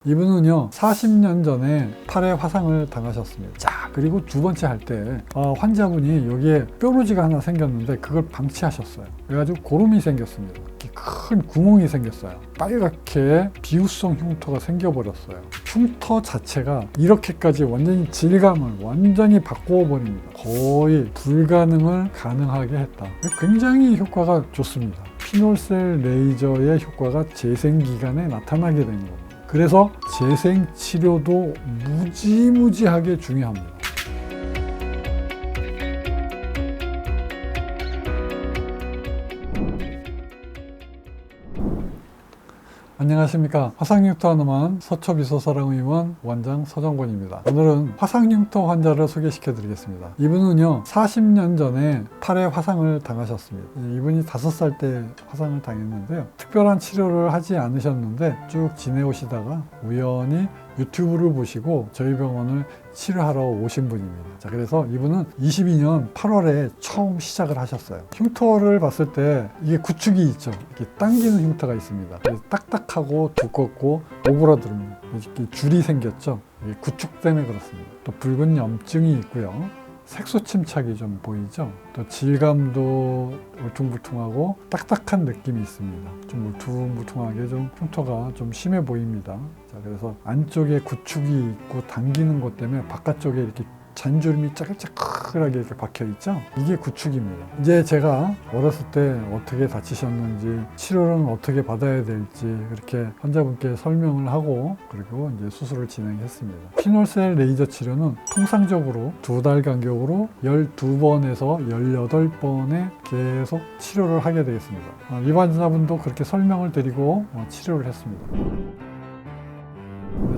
이분은요 40년 전에 팔에 화상을 당하셨습니다. 자, 그리고 두 번째 할 때 환자분이 여기에 뾰루지가 하나 생겼는데 그걸 방치하셨어요. 그래가지고 고름이 생겼습니다. 큰 구멍이 생겼어요. 빨갛게 비우성 흉터가 생겨버렸어요. 흉터 자체가 이렇게까지 완전히 질감을 완전히 바꾸어 버립니다. 거의 불가능을 가능하게 했다. 굉장히 효과가 좋습니다. 피놀셀 레이저의 효과가 재생기간에 나타나게 된 겁니다. 그래서 재생 치료도 무지무지하게 중요합니다. 안녕하십니까. 화상흉터 하나만 서초비서사랑의원 원장 서정권입니다. 오늘은 화상흉터 환자를 소개시켜 드리겠습니다. 이분은요 40년 전에 팔에 화상을 당하셨습니다. 이분이 5살 때 화상을 당했는데요, 특별한 치료를 하지 않으셨는데 쭉 지내오시다가 우연히 유튜브를 보시고 저희 병원을 치료하러 오신 분입니다. 자, 그래서 이분은 22년 8월에 처음 시작을 하셨어요. 흉터를 봤을 때 이게 구축이 있죠. 이렇게 당기는 흉터가 있습니다. 딱딱하고 두껍고 오그라듭니다. 이렇게 줄이 생겼죠. 이게 구축 때문에 그렇습니다. 또 붉은 염증이 있고요. 색소 침착이 좀 보이죠. 또 질감도 울퉁불퉁하고 딱딱한 느낌이 있습니다. 좀 울퉁불퉁하게 좀 흉터가 좀 심해 보입니다. 자, 그래서 안쪽에 구축이 있고 당기는 것 때문에 바깥쪽에 이렇게 잔주름이 짜글짜글하게 이렇게 박혀 있죠. 이게 구축입니다. 이제 제가 어렸을 때 어떻게 다치셨는지, 치료는 어떻게 받아야 될지 그렇게 환자분께 설명을 하고 그리고 이제 수술을 진행했습니다. 피놀셀 레이저 치료는 통상적으로 2달 간격으로 12번에서 18번에 계속 치료를 하게 되겠습니다. 이 환자분도 그렇게 설명을 드리고 치료를 했습니다.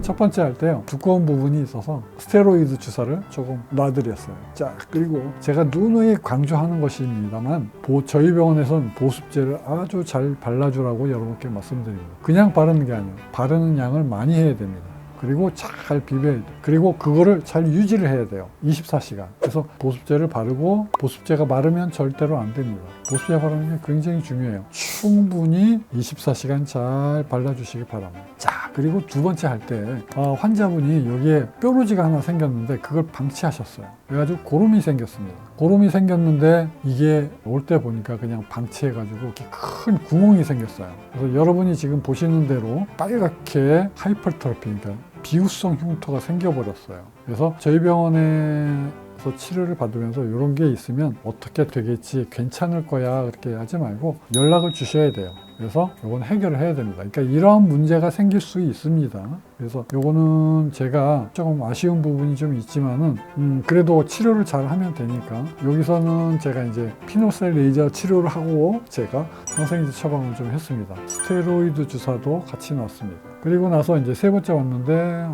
첫 번째 할 때요, 두꺼운 부분이 있어서 스테로이드 주사를 조금 놔드렸어요. 자, 그리고 제가 누누이 강조하는 것입니다만 저희 병원에서는 보습제를 아주 잘 발라주라고 여러분께 말씀드립니다. 그냥 바르는 게 아니에요. 바르는 양을 많이 해야 됩니다. 그리고 잘 비벼야 돼요. 그리고 그거를 잘 유지를 해야 돼요. 24시간. 그래서 보습제를 바르고, 보습제가 마르면 절대로 안 됩니다. 보습제 바르는 게 굉장히 중요해요. 충분히 24시간 잘 발라주시기 바랍니다. 자, 그리고 두 번째 할 때 환자분이 여기에 뾰루지가 하나 생겼는데 그걸 방치하셨어요. 그래가지고 고름이 생겼습니다. 고름이 생겼는데 이게 올 때 보니까 그냥 방치해가지고 이렇게 큰 구멍이 생겼어요. 그래서 여러분이 지금 보시는 대로 빨갛게 하이퍼트로피, 그러니까 비우성 흉터가 생겨버렸어요. 그래서 저희 병원에서 치료를 받으면서 이런 게 있으면 어떻게 되겠지, 괜찮을 거야 그렇게 하지 말고 연락을 주셔야 돼요. 그래서 이건 해결을 해야 됩니다. 그러니까 이러한 문제가 생길 수 있습니다. 그래서 이거는 제가 조금 아쉬운 부분이 좀 있지만은 그래도 치료를 잘 하면 되니까 여기서는 제가 이제 피놀셀 레이저 치료를 하고 제가 항생제 처방을 좀 했습니다. 스테로이드 주사도 같이 놨습니다. 그리고 나서 이제 세 번째 왔는데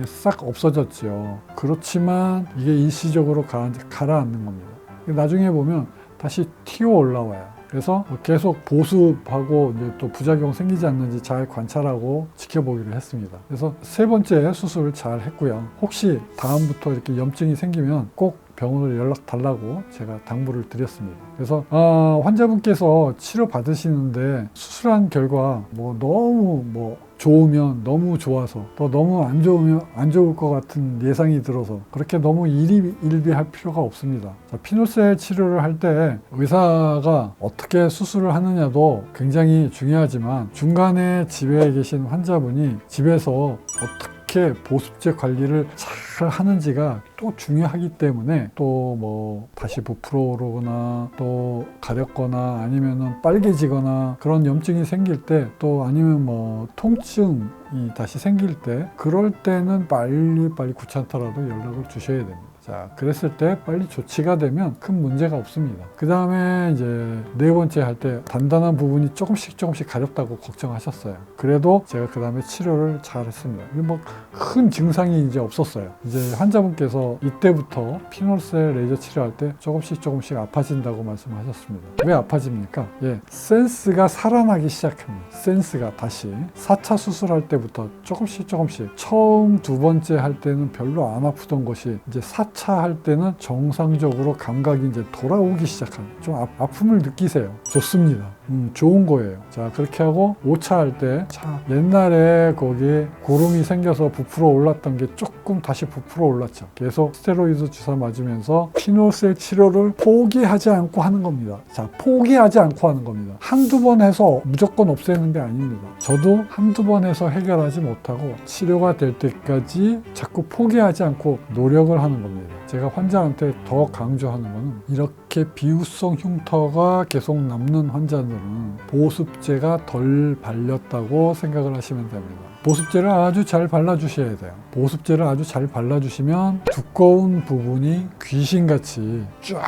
싹 없어졌죠. 그렇지만 이게 일시적으로 가라앉는 겁니다. 나중에 보면 다시 튀어 올라와요. 그래서 계속 보습하고 이제 또 부작용 생기지 않는지 잘 관찰하고 지켜보기로 했습니다. 그래서 세 번째 수술을 잘 했고요. 혹시 다음부터 이렇게 염증이 생기면 꼭 병원을 연락 달라고 제가 당부를 드렸습니다. 그래서 환자분께서 치료 받으시는데 수술한 결과 너무 좋으면 너무 좋아서, 또 너무 안 좋으면 안 좋을 것 같은 예상이 들어서 그렇게 너무 일비할 필요가 없습니다. 자, 피놀셀 치료를 할 때 의사가 어떻게 수술을 하느냐도 굉장히 중요하지만 중간에 집에 계신 환자분이 집에서 어떻게 보습제 관리를 잘 하는지가 또 중요하기 때문에 또 다시 부풀어 오르거나 또 가렵거나 아니면은 빨개지거나 그런 염증이 생길 때, 또 아니면 통증이 다시 생길 때, 그럴 때는 빨리 귀찮더라도 연락을 주셔야 됩니다. 자, 그랬을 때 빨리 조치가 되면 큰 문제가 없습니다. 그 다음에 이제 네 번째 할 때 단단한 부분이 조금씩 가렵다고 걱정하셨어요. 그래도 제가 그 다음에 치료를 잘 했습니다. 큰 증상이 이제 없었어요. 이제 환자분께서 이때부터 피놀셀 레이저 치료할 때 조금씩 아파진다고 말씀하셨습니다. 왜 아파집니까? 센스가 살아나기 시작합니다. 센스가 다시 4차 수술할 때부터 조금씩 처음 두 번째 할 때는 별로 안 아프던 것이 이제 4차 할 때는 정상적으로 감각이 이제 돌아오기 시작합니다. 좀 아픔을 느끼세요. 좋습니다. 좋은 거예요. 자, 그렇게 하고 5차 할 때, 자, 옛날에 거기에 고름이 생겨서 부풀어 올랐던 게 조금 다시 부풀어 올랐죠. 계속 스테로이드 주사 맞으면서 피놀셀 치료를 포기하지 않고 하는 겁니다. 자, 포기하지 않고 하는 겁니다. 한두 번 해서 무조건 없애는 게 아닙니다. 저도 한두 번 해서 해결하지 못하고 치료가 될 때까지 자꾸 포기하지 않고 노력을 하는 겁니다. 제가 환자한테 더 강조하는 거는 이렇게 비후성 흉터가 계속 남는 환자들은 보습제가 덜 발렸다고 생각을 하시면 됩니다. 보습제를 아주 잘 발라주셔야 돼요. 보습제를 아주 잘 발라주시면 두꺼운 부분이 귀신같이 쫙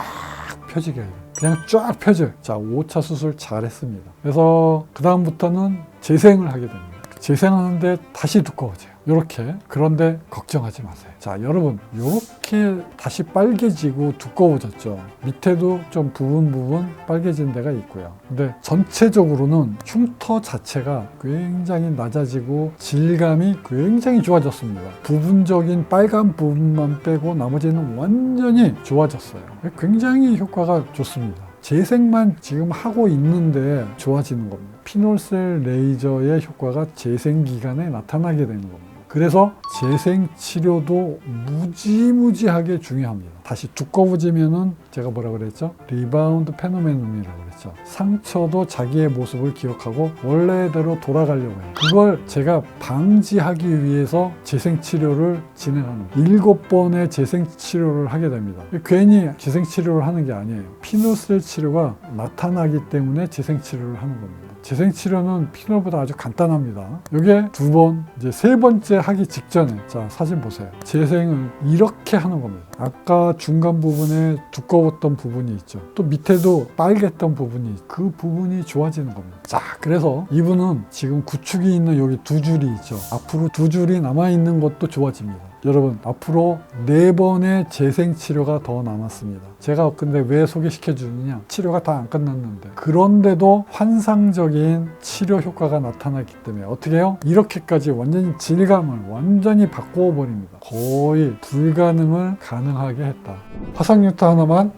펴지게 해요. 그냥 쫙 펴져요. 자, 5차 수술 잘했습니다. 그래서 그 다음부터는 재생을 하게 됩니다. 재생하는데 다시 두꺼워져요. 이렇게. 그런데 걱정하지 마세요. 자, 여러분, 이렇게 다시 빨개지고 두꺼워졌죠. 밑에도 좀 부분 빨개진 데가 있고요. 근데 전체적으로는 흉터 자체가 굉장히 낮아지고 질감이 굉장히 좋아졌습니다. 부분적인 빨간 부분만 빼고 나머지는 완전히 좋아졌어요. 굉장히 효과가 좋습니다. 재생만 지금 하고 있는데 좋아지는 겁니다. 피놀셀 레이저의 효과가 재생 기간에 나타나게 되는 겁니다. 그래서 재생 치료도 무지무지하게 중요합니다. 다시 두꺼워지면은 제가 뭐라 그랬죠? 리바운드 페노메논이라고 그랬죠. 상처도 자기의 모습을 기억하고 원래대로 돌아가려고 해요. 그걸 제가 방지하기 위해서 재생 치료를 진행합니다. 7번의 재생 치료를 하게 됩니다. 괜히 재생 치료를 하는 게 아니에요. 피놀셀 치료가 나타나기 때문에 재생 치료를 하는 겁니다. 재생 치료는 피놀보다 아주 간단합니다. 이게 2번, 이제 3번째 하기 직전에, 자, 사진 보세요. 재생을 이렇게 하는 겁니다. 아까 중간 부분에 두꺼웠던 부분이 있죠. 또 밑에도 빨갰던 부분이 있죠. 그 부분이 좋아지는 겁니다. 자, 그래서 이분은 지금 구축이 있는 여기 2줄이 있죠. 앞으로 2줄이 남아있는 것도 좋아집니다. 여러분, 앞으로 4번의 재생 치료가 더 남았습니다. 제가 근데 왜 소개시켜 주느냐? 치료가 다 안 끝났는데. 그런데도 환상적인 치료 효과가 나타나기 때문에 어떻게 해요? 이렇게까지 완전히 질감을 완전히 바꾸어 버립니다. 거의 불가능을 가능하게 했다. 화상유타 하나만.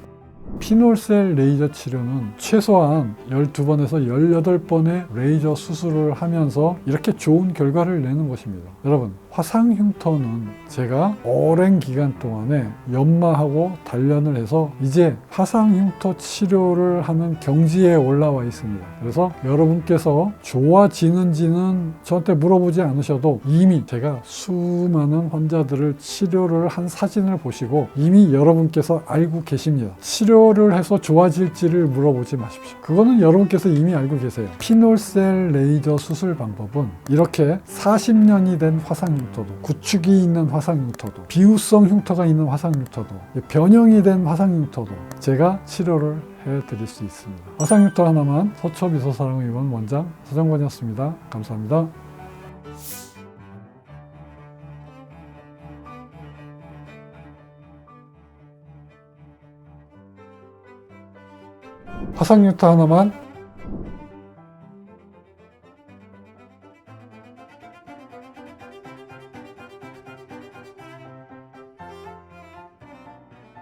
피놀셀 레이저 치료는 최소한 12번에서 18번의 레이저 수술을 하면서 이렇게 좋은 결과를 내는 것입니다. 여러분, 화상 흉터는 제가 오랜 기간 동안에 연마하고 단련을 해서 이제 화상 흉터 치료를 하는 경지에 올라와 있습니다. 그래서 여러분께서 좋아지는지는 저한테 물어보지 않으셔도 이미 제가 수많은 환자들을 치료를 한 사진을 보시고 이미 여러분께서 알고 계십니다. 치료를 해서 좋아질지를 물어보지 마십시오. 그거는 여러분께서 이미 알고 계세요. 피놀셀 레이저 수술 방법은 이렇게 40년이 된 화상 흉터도, 구축이 있는 화상 흉터도, 비후성 흉터가 있는 화상 흉터도, 변형이 된 화상 흉터도 제가 치료를 해드릴 수 있습니다. 화상 흉터 하나만. 서초미소사랑의원 원장 서정권이었습니다. 감사합니다. 화상 흉터 하나만.